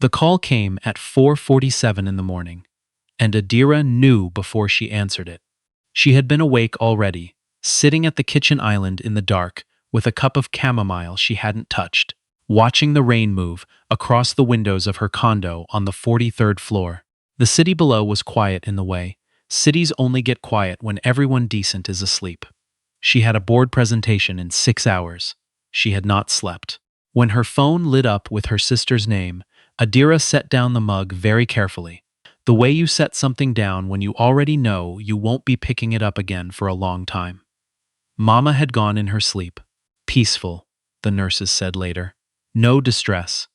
The call came at 4:47 in the morning, and Adira knew before she answered it. She had been awake already, sitting at the kitchen island in the dark with a cup of chamomile she hadn't touched, watching the rain move across the windows of her condo on the 43rd floor. The city below was quiet in the way. Cities only get quiet when everyone decent is asleep. She had a board presentation in 6 hours. She had not slept. When her phone lit up with her sister's name, Adira set down the mug very carefully. The way you set something down when you already know you won't be picking it up again for a long time. Mama had gone in her sleep. Peaceful, the nurses said later. No distress.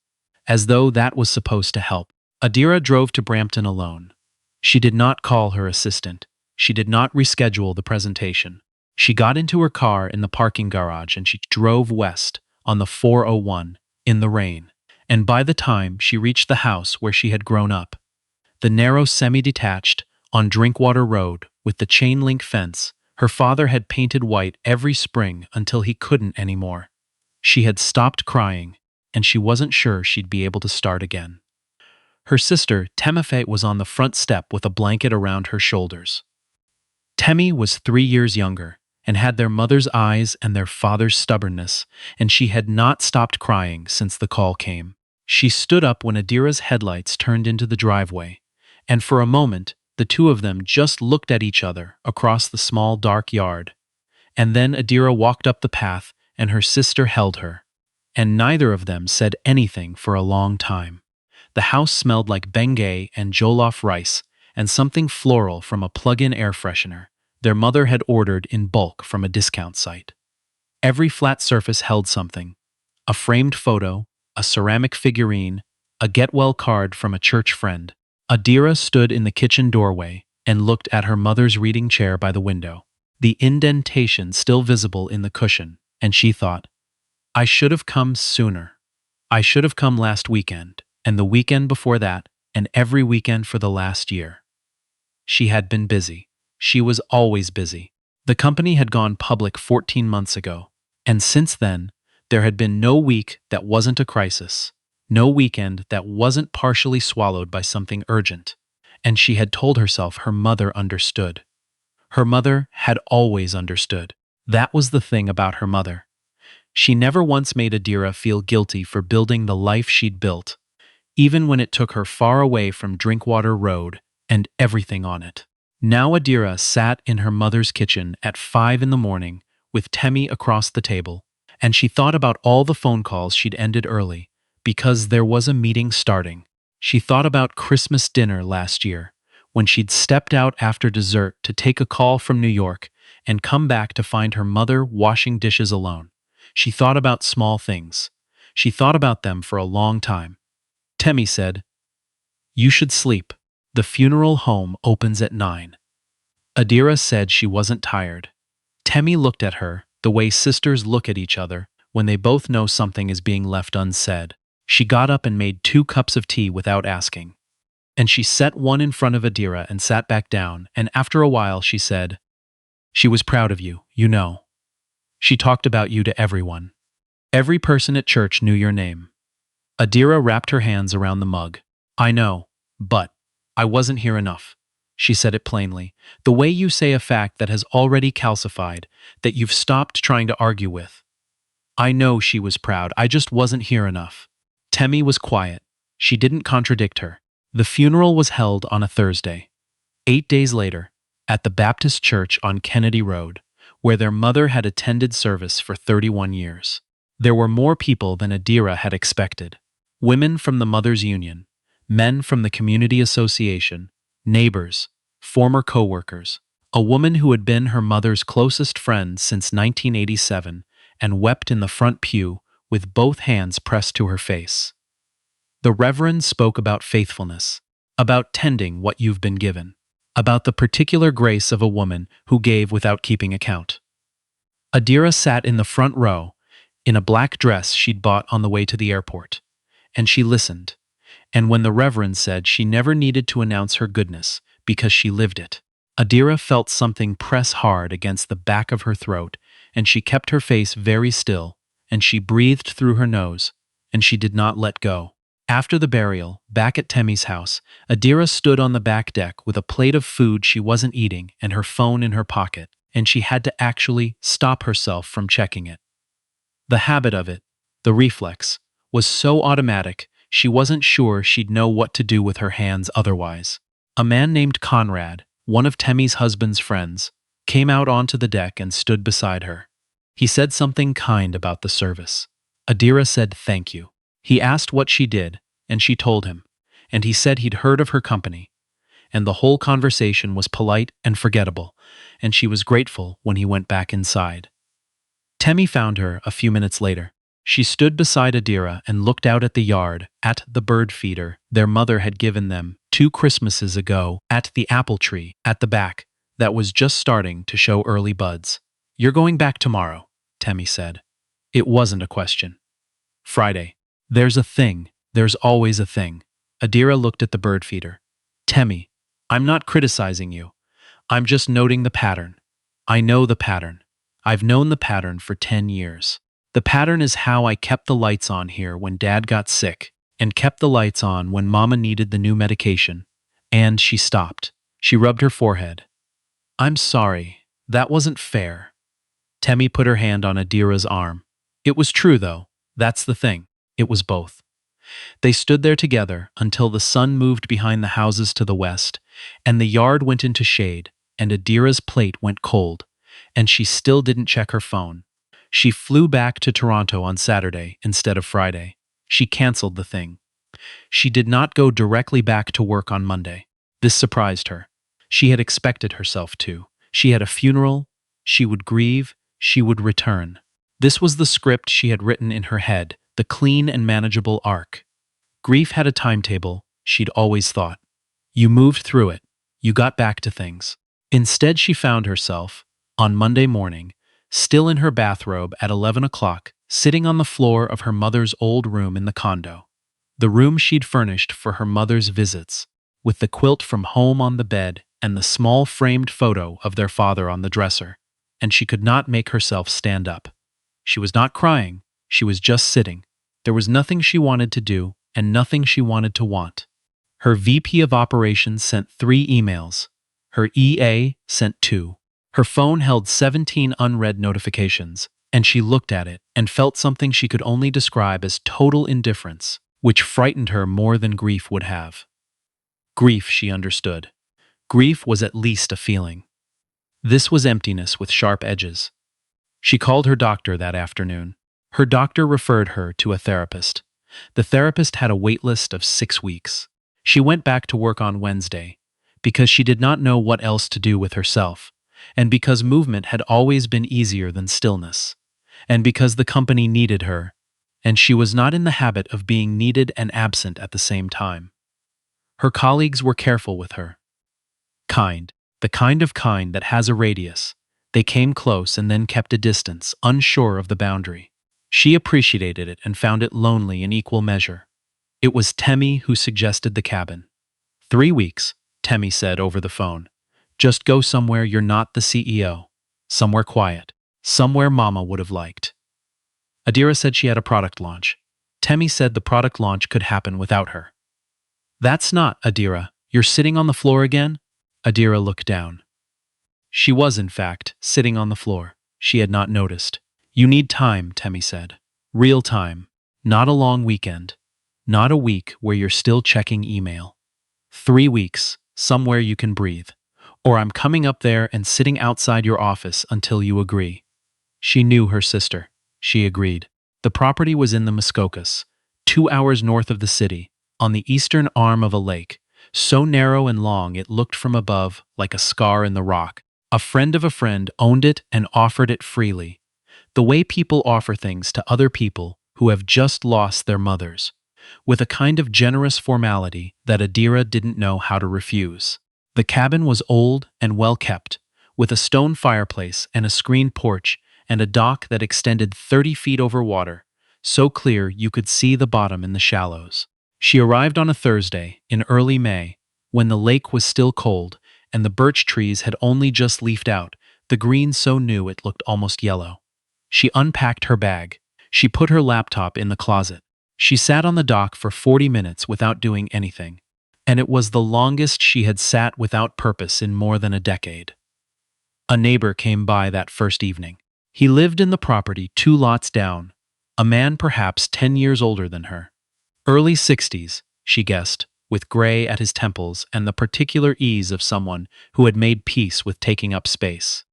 As though that was supposed to help. Adira drove to Brampton alone. She did not call her assistant. She did not reschedule the presentation. She got into her car in the parking garage and she drove west on the 401 in the rain. And by the time she reached the house where she had grown up, the narrow semi-detached on Drinkwater Road with the chain-link fence, her father had painted white every spring until he couldn't anymore. She had stopped crying, and she wasn't sure she'd be able to start again. Her sister, Temife, was on the front step with a blanket around her shoulders. Temi was 3 years younger and had their mother's eyes and their father's stubbornness, and she had not stopped crying since the call came. She stood up when Adira's headlights turned into the driveway, and for a moment, the two of them just looked at each other across the small dark yard. And then Adira walked up the path and her sister held her, and neither of them said anything for a long time. The house smelled like Bengay and jollof rice and something floral from a plug-in air freshener their mother had ordered in bulk from a discount site. Every flat surface held something: a framed photo, a ceramic figurine, a get-well card from a church friend. Adira stood in the kitchen doorway and looked at her mother's reading chair by the window, the indentation still visible in the cushion, and she thought, I should have come sooner. I should have come last weekend, and the weekend before that, and every weekend for the last year. She had been busy. She was always busy. The company had gone public 14 months ago, and since then, there had been no week that wasn't a crisis, no weekend that wasn't partially swallowed by something urgent, and she had told herself her mother understood. Her mother had always understood. That was the thing about her mother. She never once made Adira feel guilty for building the life she'd built, even when it took her far away from Drinkwater Road and everything on it. Now Adira sat in her mother's kitchen at 5 in the morning with Temi across the table, and she thought about all the phone calls she'd ended early because there was a meeting starting. She thought about Christmas dinner last year, when she'd stepped out after dessert to take a call from New York and come back to find her mother washing dishes alone. She thought about small things. She thought about them for a long time. Temi said, You should sleep. The funeral home opens at 9. Adira said she wasn't tired. Temi looked at her the way sisters look at each other when they both know something is being left unsaid. She got up and made 2 cups of tea without asking. And she set one in front of Adira and sat back down, and after a while she said, She was proud of you, you know. She talked about you to everyone. Every person at church knew your name. Adira wrapped her hands around the mug. I know, but I wasn't here enough. She said it plainly, the way you say a fact that has already calcified, that you've stopped trying to argue with. I know she was proud, I just wasn't here enough. Temi was quiet. She didn't contradict her. The funeral was held on a Thursday. 8 days later, at the Baptist Church on Kennedy Road, where their mother had attended service for 31 years. There were more people than Adira had expected. Women from the Mothers Union, men from the Community Association, neighbors, former co-workers, a woman who had been her mother's closest friend since 1987 and wept in the front pew with both hands pressed to her face. The Reverend spoke about faithfulness, about tending what you've been given, about the particular grace of a woman who gave without keeping account. Adira sat in the front row, in a black dress she'd bought on the way to the airport, and she listened. And when the Reverend said she never needed to announce her goodness because she lived it, Adira felt something press hard against the back of her throat, and she kept her face very still, and she breathed through her nose, and she did not let go. After the burial, back at Temmie's house, Adira stood on the back deck with a plate of food she wasn't eating and her phone in her pocket, and she had to actually stop herself from checking it. The habit of it, the reflex, was so automatic she wasn't sure she'd know what to do with her hands otherwise. A man named Conrad, one of Temmie's husband's friends, came out onto the deck and stood beside her. He said something kind about the service. Adira said thank you. He asked what she did, and she told him, and he said he'd heard of her company, and the whole conversation was polite and forgettable, and she was grateful when he went back inside. Temmie found her a few minutes later. She stood beside Adira and looked out at the yard, at the bird feeder their mother had given them 2 Christmases ago, at the apple tree at the back that was just starting to show early buds. "You're going back tomorrow," Temmie said. It wasn't a question. "Friday. There's a thing. There's always a thing." Adira looked at the bird feeder. "Temmie, I'm not criticizing you. I'm just noting the pattern. I know the pattern. I've known the pattern for 10 years. The pattern is how I kept the lights on here when Dad got sick, and kept the lights on when Mama needed the new medication." And she stopped. She rubbed her forehead. "I'm sorry. That wasn't fair." Temmie put her hand on Adira's arm. It was true, though. That's the thing. It was both. They stood there together until the sun moved behind the houses to the west, and the yard went into shade, and Adira's plate went cold, and she still didn't check her phone. She flew back to Toronto on Saturday instead of Friday. She canceled the thing. She did not go directly back to work on Monday. This surprised her. She had expected herself to. She had a funeral. She would grieve. She would return. This was the script she had written in her head, the clean and manageable arc. Grief had a timetable, she'd always thought. You moved through it. You got back to things. Instead, she found herself, on Monday morning, still in her bathrobe at 11 o'clock, sitting on the floor of her mother's old room in the condo. The room she'd furnished for her mother's visits, with the quilt from home on the bed and the small framed photo of their father on the dresser, and she could not make herself stand up. She was not crying, she was just sitting. There was nothing she wanted to do and nothing she wanted to want. Her VP of operations sent 3 emails. Her EA sent 2. Her phone held 17 unread notifications, and she looked at it and felt something she could only describe as total indifference, which frightened her more than grief would have. Grief, she understood. Grief was at least a feeling. This was emptiness with sharp edges. She called her doctor that afternoon. Her doctor referred her to a therapist. The therapist had a wait list of 6 weeks. She went back to work on Wednesday because she did not know what else to do with herself, and because movement had always been easier than stillness, and because the company needed her, and she was not in the habit of being needed and absent at the same time. Her colleagues were careful with her. Kind, the kind of kind that has a radius. They came close and then kept a distance, unsure of the boundary. She appreciated it and found it lonely in equal measure. It was Temmie who suggested the cabin. 3 weeks, Temmie said over the phone. Just go somewhere you're not the CEO. Somewhere quiet. Somewhere Mama would have liked. Adira said she had a product launch. Temmie said the product launch could happen without her. That's not, Adira. You're sitting on the floor again? Adira looked down. She was, in fact, sitting on the floor. She had not noticed. You need time, Temmie said. Real time. Not a long weekend. Not a week where you're still checking email. 3 weeks, somewhere you can breathe. Or I'm coming up there and sitting outside your office until you agree. She knew her sister. She agreed. The property was in the Muskokas, 2 hours north of the city, on the eastern arm of a lake, so narrow and long it looked from above like a scar in the rock. A friend of a friend owned it and offered it freely, the way people offer things to other people who have just lost their mothers, with a kind of generous formality that Adira didn't know how to refuse. The cabin was old and well kept, with a stone fireplace and a screened porch and a dock that extended 30 feet over water, so clear you could see the bottom in the shallows. She arrived on a Thursday in early May, when the lake was still cold and the birch trees had only just leafed out, the green so new it looked almost yellow. She unpacked her bag. She put her laptop in the closet. She sat on the dock for 40 minutes without doing anything, and it was the longest she had sat without purpose in more than a decade. A neighbor came by that first evening. He lived in the property 2 lots down, a man perhaps 10 years older than her. Early 60s, she guessed, with gray at his temples and the particular ease of someone who had made peace with taking up space.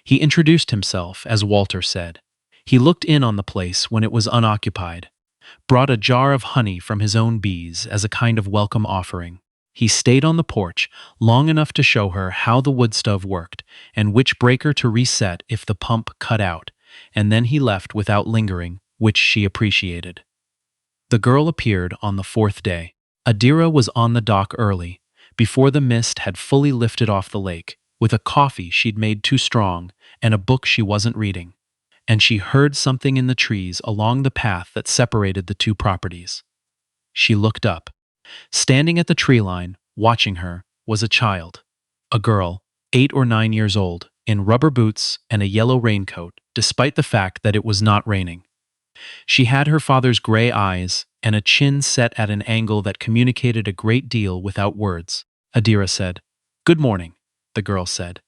He introduced himself, as Walter said. He looked in on the place when it was unoccupied, brought a jar of honey from his own bees as a kind of welcome offering. He stayed on the porch long enough to show her how the wood stove worked and which breaker to reset if the pump cut out, and then he left without lingering, which she appreciated. The girl appeared on the 4th day. Adira was on the dock early, before the mist had fully lifted off the lake, with a coffee she'd made too strong and a book she wasn't reading, and she heard something in the trees along the path that separated the two properties. She looked up. Standing at the tree line, watching her, was a child, a girl, 8 or 9 years old, in rubber boots and a yellow raincoat, despite the fact that it was not raining. She had her father's gray eyes and a chin set at an angle that communicated a great deal without words. Adira said, "Good morning," the girl said.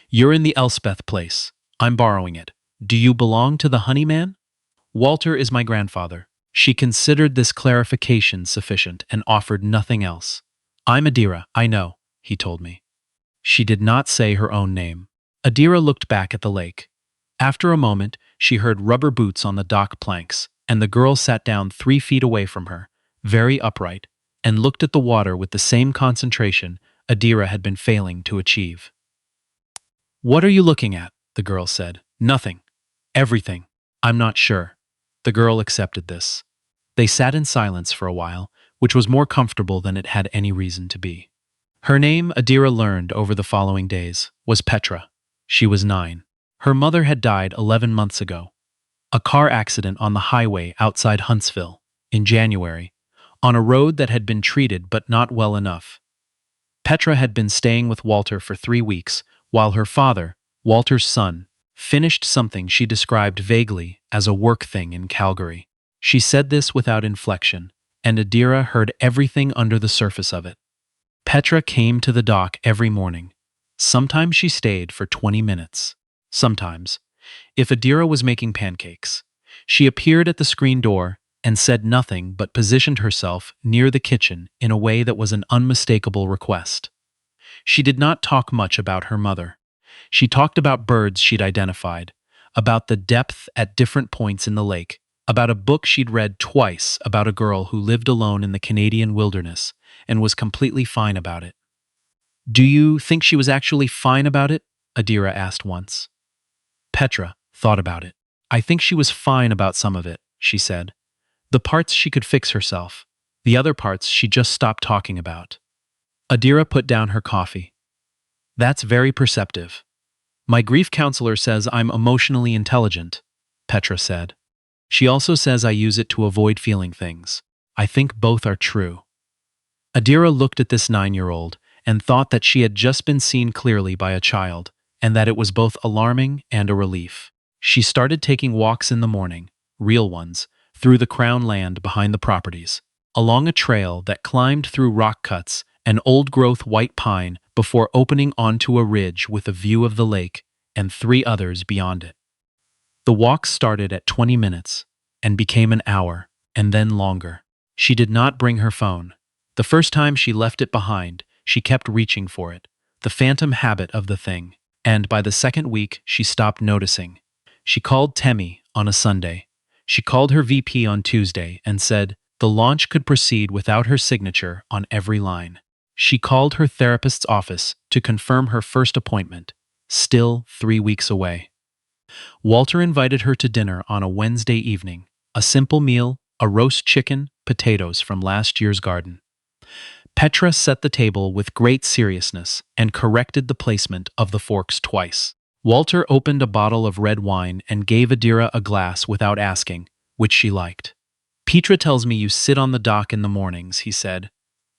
"You're in the Elspeth place. I'm borrowing it. Do you belong to the Honeyman?" "Walter is my grandfather." She considered this clarification sufficient and offered nothing else. "I'm Adira, I know," he told me. She did not say her own name. Adira looked back at the lake. After a moment, she heard rubber boots on the dock planks, and the girl sat down 3 feet away from her, very upright, and looked at the water with the same concentration Adira had been failing to achieve. "What are you looking at?" the girl said. "Nothing. Everything. I'm not sure." The girl accepted this. They sat in silence for a while, which was more comfortable than it had any reason to be. Her name, Adira learned over the following days, was Petra. She was 9. Her mother had died 11 months ago. A car accident on the highway outside Huntsville, in January, on a road that had been treated but not well enough. Petra had been staying with Walter for 3 weeks, while her father, Walter's son, finished something she described vaguely as a work thing in Calgary. She said this without inflection, and Adira heard everything under the surface of it. Petra came to the dock every morning. Sometimes she stayed for 20 minutes. Sometimes, if Adira was making pancakes, she appeared at the screen door and said nothing but positioned herself near the kitchen in a way that was an unmistakable request. She did not talk much about her mother. She talked about birds she'd identified, about the depth at different points in the lake, about a book she'd read twice about a girl who lived alone in the Canadian wilderness and was completely fine about it. "Do you think she was actually fine about it?" Adira asked once. Petra thought about it. "I think she was fine about some of it," she said. "The parts she could fix herself. The other parts she just stopped talking about." Adira put down her coffee. "That's very perceptive. My grief counselor says I'm emotionally intelligent," Petra said. "She also says I use it to avoid feeling things. I think both are true." Adira looked at this 9-year-old and thought that she had just been seen clearly by a child, and that it was both alarming and a relief. She started taking walks in the morning, real ones, through the crown land behind the properties, along a trail that climbed through rock cuts and old-growth white pine before opening onto a ridge with a view of the lake and 3 others beyond it. The walk started at 20 minutes and became an hour, and then longer. She did not bring her phone. The first time she left it behind, she kept reaching for it, the phantom habit of the thing, and by the second week she stopped noticing. She called Temi on a Sunday. She called her VP on Tuesday and said the launch could proceed without her signature on every line. She called her therapist's office to confirm her first appointment, still 3 weeks away. Walter invited her to dinner on a Wednesday evening, a simple meal, a roast chicken, potatoes from last year's garden. Petra set the table with great seriousness and corrected the placement of the forks twice. Walter opened a bottle of red wine and gave Adira a glass without asking, which she liked. "Petra tells me you sit on the dock in the mornings," he said.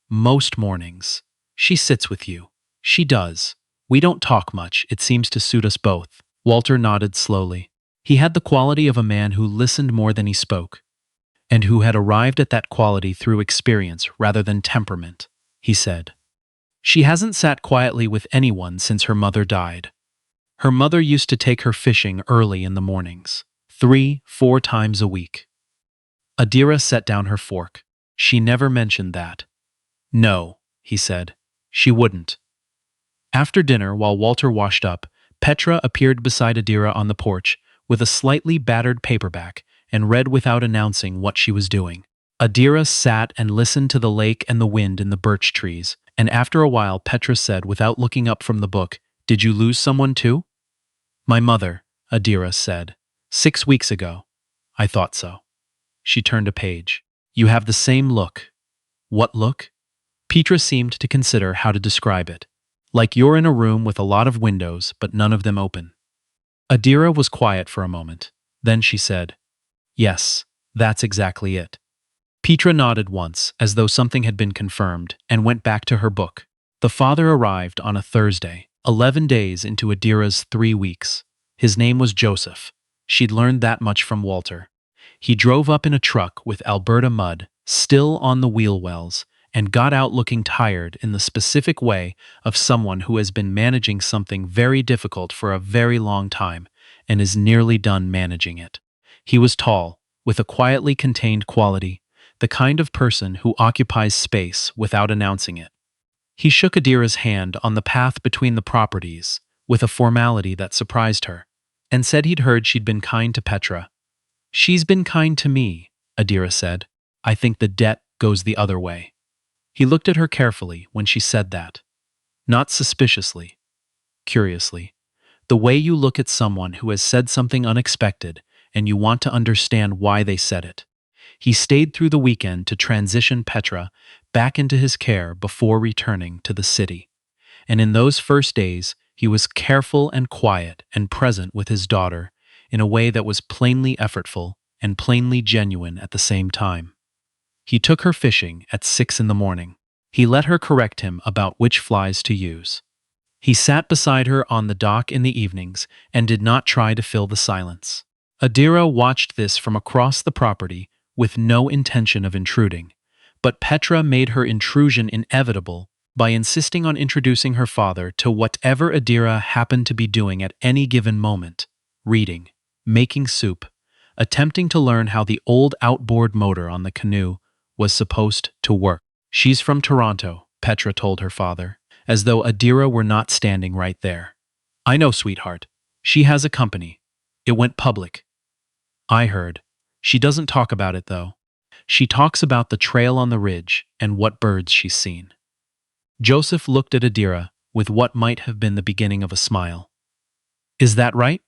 "Most mornings. She sits with you." "She does. We don't talk much, it seems to suit us both." Walter nodded slowly. He had the quality of a man who listened more than he spoke. and who had arrived at that quality through experience rather than temperament, he said. She hasn't sat quietly with anyone since her mother died. Her mother used to take her fishing early in the mornings, 3-4 times a week. Adira set down her fork. She never mentioned that. No, he said. She wouldn't. After dinner, while Walter washed up, Petra appeared beside Adira on the porch with a slightly battered paperback and read without announcing what she was doing. Adira sat and listened to the lake and the wind in the birch trees, and after a while Petra said without looking up from the book, "Did you lose someone too?" "My mother," Adira said. "6 weeks ago." "I thought so." She turned a page. "You have the same look." "What look?" Petra seemed to consider how to describe it. "Like you're in a room with a lot of windows, but none of them open." Adira was quiet for a moment. Then she said, "Yes, that's exactly it." Petra nodded once, as though something had been confirmed, and went back to her book. The father arrived on a Thursday, 11 days into Adira's 3 weeks. His name was Joseph. She'd learned that much from Walter. He drove up in a truck with Alberta mud, still on the wheel wells, and got out looking tired in the specific way of someone who has been managing something very difficult for a very long time and is nearly done managing it. He was tall, with a quietly contained quality, the kind of person who occupies space without announcing it. He shook Adira's hand on the path between the properties, with a formality that surprised her, and said he'd heard she'd been kind to Petra. "She's been kind to me," Adira said. "I think the debt goes the other way." He looked at her carefully when she said that. Not suspiciously, curiously. The way you look at someone who has said something unexpected and you want to understand why they said it. He stayed through the weekend to transition Petra back into his care before returning to the city. And in those first days, he was careful and quiet and present with his daughter in a way that was plainly effortful and plainly genuine at the same time. He took her fishing at 6 in the morning. He let her correct him about which flies to use. He sat beside her on the dock in the evenings and did not try to fill the silence. Adira watched this from across the property with no intention of intruding, but Petra made her intrusion inevitable by insisting on introducing her father to whatever Adira happened to be doing at any given moment: reading, making soup, attempting to learn how the old outboard motor on the canoe was supposed to work. "She's from Toronto," Petra told her father, as though Adira were not standing right there. "I know, sweetheart. She has a company. It went public." "I heard. She doesn't talk about it, though. She talks about the trail on the ridge and what birds she's seen." Joseph looked at Adira with what might have been the beginning of a smile. "Is that right?"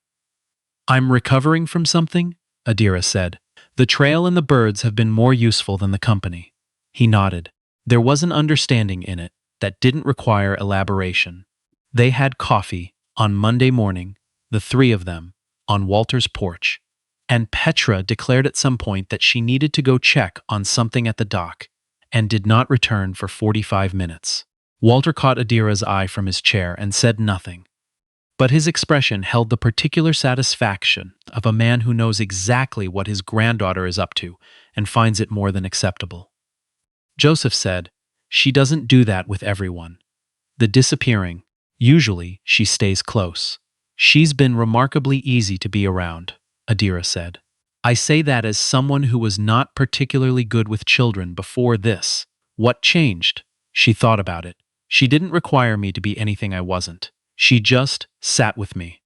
"I'm recovering from something," Adira said. "The trail and the birds have been more useful than the company." He nodded. There was an understanding in it that didn't require elaboration. They had coffee on Monday morning, the 3 of them, on Walter's porch, and Petra declared at some point that she needed to go check on something at the dock, and did not return for 45 minutes. Walter caught Adira's eye from his chair and said nothing, but his expression held the particular satisfaction of a man who knows exactly what his granddaughter is up to and finds it more than acceptable. Joseph said, "She doesn't do that with everyone. The disappearing, usually she stays close. She's been remarkably easy to be around," Adira said. "I say that as someone who was not particularly good with children before this. What changed?" She thought about it. "She didn't require me to be anything I wasn't. She just sat with me.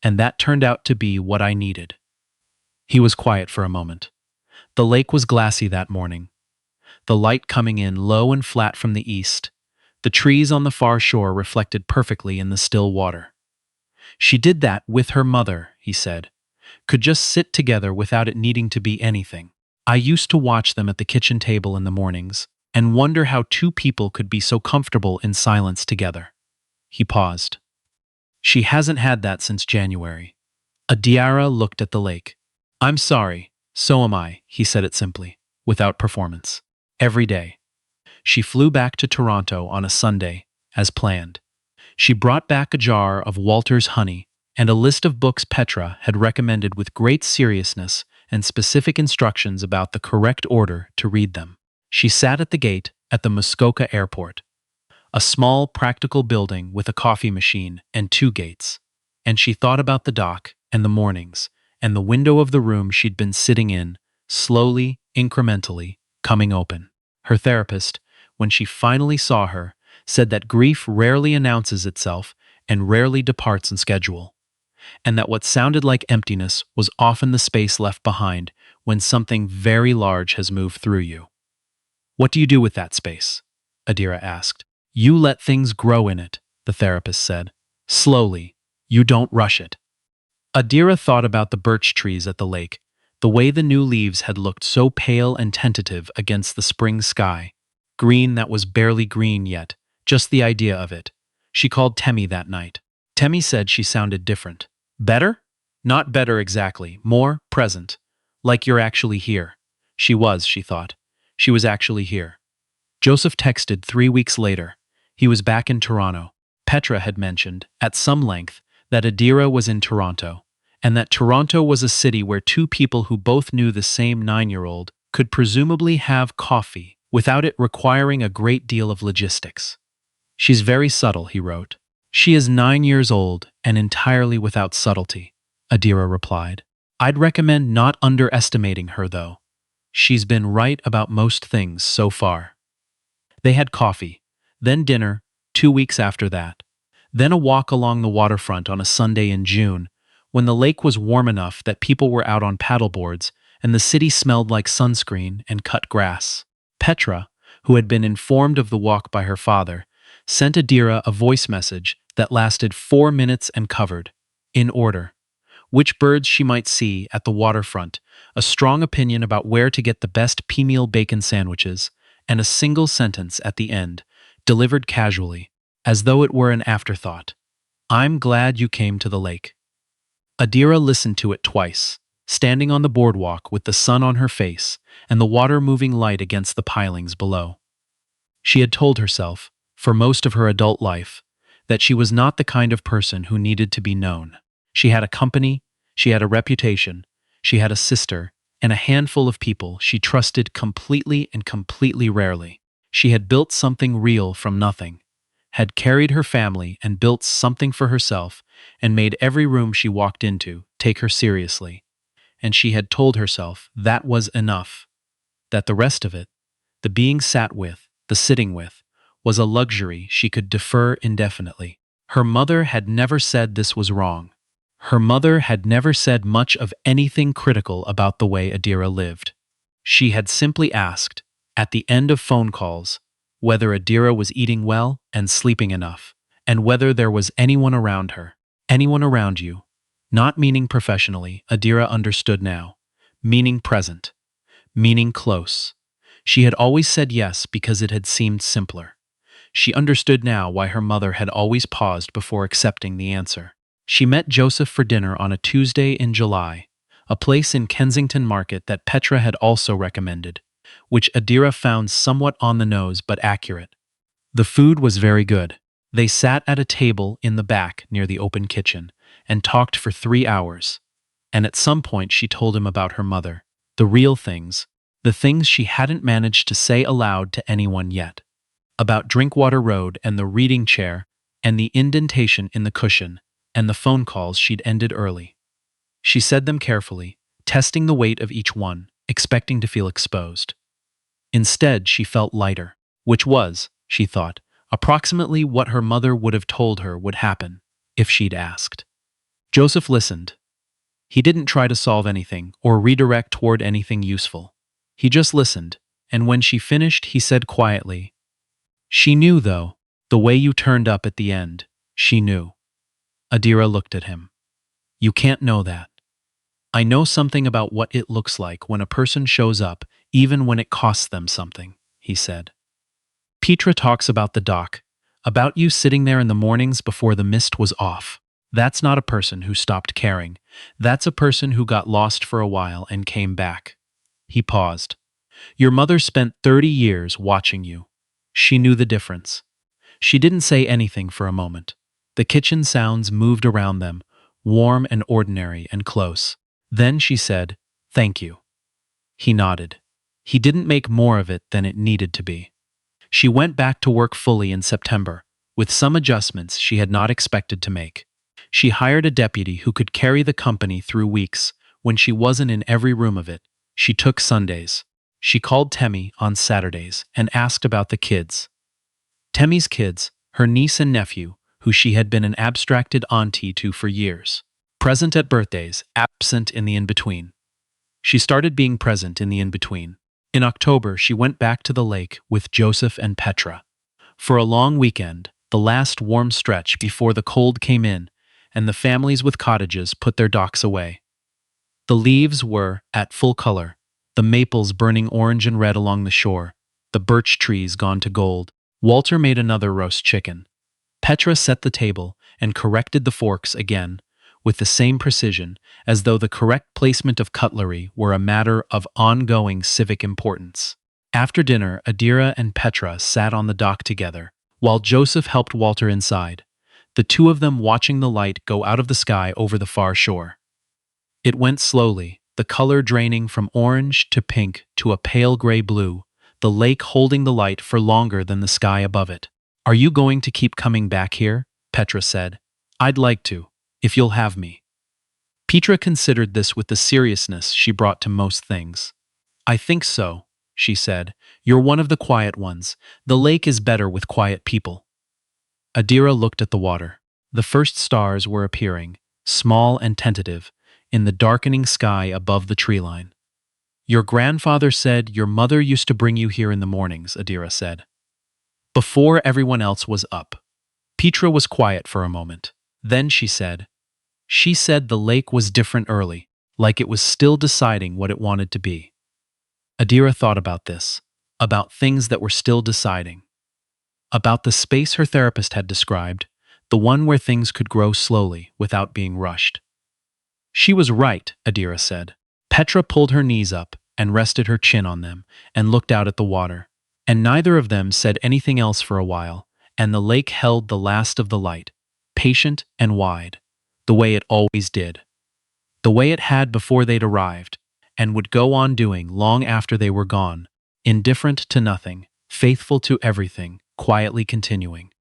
And that turned out to be what I needed." He was quiet for a moment. The lake was glassy that morning, the light coming in low and flat from the east. The trees on the far shore reflected perfectly in the still water. "She did that with her mother," he said. "Could just sit together without it needing to be anything. I used to watch them at the kitchen table in the mornings and wonder how 2 people could be so comfortable in silence together." He paused. "She hasn't had that since January." Adira looked at the lake. "I'm sorry, so am I," he said it simply, without performance. "Every day." She flew back to Toronto on a Sunday, as planned. She brought back a jar of Walter's honey and a list of books Petra had recommended with great seriousness and specific instructions about the correct order to read them. She sat at the gate at the Muskoka airport, a small, practical building with a coffee machine and two gates, and she thought about the dock and the mornings and the window of the room she'd been sitting in, slowly, incrementally, coming open. Her therapist, when she finally saw her, said that grief rarely announces itself and rarely departs on schedule, and that what sounded like emptiness was often the space left behind when something very large has moved through you. "What do you do with that space?" Adira asked. "You let things grow in it," the therapist said. "Slowly. You don't rush it." Adira thought about the birch trees at the lake, the way the new leaves had looked so pale and tentative against the spring sky, green that was barely green yet, just the idea of it. She called Temi that night. Temi said she sounded different. "Better?" "Not better exactly, more present. Like you're actually here." She was, she thought. She was actually here. Joseph texted 3 weeks later. He was back in Toronto. Petra had mentioned, at some length, that Adira was in Toronto, and that Toronto was a city where two people who both knew the same 9-year-old could presumably have coffee without it requiring a great deal of logistics. "She's very subtle," he wrote. "She is 9 years old and entirely without subtlety," Adira replied. "I'd recommend not underestimating her, though. She's been right about most things so far." They had coffee, then dinner, 2 weeks after that. Then a walk along the waterfront on a Sunday in June, when the lake was warm enough that people were out on paddleboards and the city smelled like sunscreen and cut grass. Petra, who had been informed of the walk by her father, sent Adira a voice message that lasted 4 minutes and covered, in order, which birds she might see at the waterfront, a strong opinion about where to get the best pea-meal bacon sandwiches, and a single sentence at the end, delivered casually, as though it were an afterthought. "I'm glad you came to the lake." Adira listened to it twice, standing on the boardwalk with the sun on her face and the water moving light against the pilings below. She had told herself, for most of her adult life, that she was not the kind of person who needed to be known. She had a company, she had a reputation, she had a sister, and a handful of people she trusted completely and completely rarely. She had built something real from nothing, had carried her family and built something for herself, and made every room she walked into take her seriously. And she had told herself that was enough, that the rest of it, the being sat with, the sitting with, was a luxury she could defer indefinitely. Her mother had never said this was wrong. Her mother had never said much of anything critical about the way Adira lived. She had simply asked, at the end of phone calls, whether Adira was eating well and sleeping enough, and whether there was anyone around her. Anyone around you. Not meaning professionally, Adira understood now. Meaning present. Meaning close. She had always said yes because it had seemed simpler. She understood now why her mother had always paused before accepting the answer. She met Joseph for dinner on a Tuesday in July, a place in Kensington Market that Petra had also recommended, which Adira found somewhat on the nose but accurate. The food was very good. They sat at a table in the back near the open kitchen and talked for 3 hours. And at some point she told him about her mother, the real things, the things she hadn't managed to say aloud to anyone yet. About Drinkwater Road and the reading chair and the indentation in the cushion and the phone calls she'd ended early. She said them carefully, testing the weight of each one, expecting to feel exposed. Instead, she felt lighter, which was, she thought, approximately what her mother would have told her would happen if she'd asked. Joseph listened. He didn't try to solve anything or redirect toward anything useful. He just listened, and when she finished, he said quietly, "She knew, though, the way you turned up at the end, she knew." Adira looked at him. "You can't know that. I know something about what it looks like when a person shows up, even when it costs them something," he said. "Petra talks about the dock, about you sitting there in the mornings before the mist was off. That's not a person who stopped caring. That's a person who got lost for a while and came back." He paused. "Your mother spent 30 years watching you. She knew the difference." She didn't say anything for a moment. The kitchen sounds moved around them, warm and ordinary and close. Then she said, Thank you. He nodded. He didn't make more of it than it needed to be. She went back to work fully in September, with some adjustments she had not expected to make. She hired a deputy who could carry the company through weeks when she wasn't in every room of it. She took Sundays. She called Temmie on Saturdays and asked about the kids. Temmie's kids, her niece and nephew, who she had been an abstracted auntie to for years. Present at birthdays, absent in the in-between. She started being present in the in-between. In October, she went back to the lake with Joseph and Petra. For a long weekend, the last warm stretch before the cold came in, and the families with cottages put their docks away. The leaves were at full color, the maples burning orange and red along the shore, the birch trees gone to gold. Walter made another roast chicken. Petra set the table and corrected the forks again, with the same precision, as though the correct placement of cutlery were a matter of ongoing civic importance. After dinner, Adira and Petra sat on the dock together, while Joseph helped Walter inside, the two of them watching the light go out of the sky over the far shore. It went slowly, the color draining from orange to pink to a pale gray blue, the lake holding the light for longer than the sky above it. "Are you going to keep coming back here?" Petra said. "I'd like to, if you'll have me." Petra considered this with the seriousness she brought to most things. "I think so," she said. "You're one of the quiet ones. The lake is better with quiet people." Adira looked at the water. The first stars were appearing, small and tentative, in the darkening sky above the tree line. "Your grandfather said your mother used to bring you here in the mornings," Adira said. Before everyone else was up. Petra was quiet for a moment. Then she said the lake was different early, like it was still deciding what it wanted to be. Adira thought about this, about things that were still deciding. About the space her therapist had described, the one where things could grow slowly without being rushed. She was right, Adira said. Petra pulled her knees up and rested her chin on them and looked out at the water. And neither of them said anything else for a while, and the lake held the last of the light, patient and wide, the way it always did. The way it had before they'd arrived, and would go on doing long after they were gone, indifferent to nothing, faithful to everything, quietly continuing.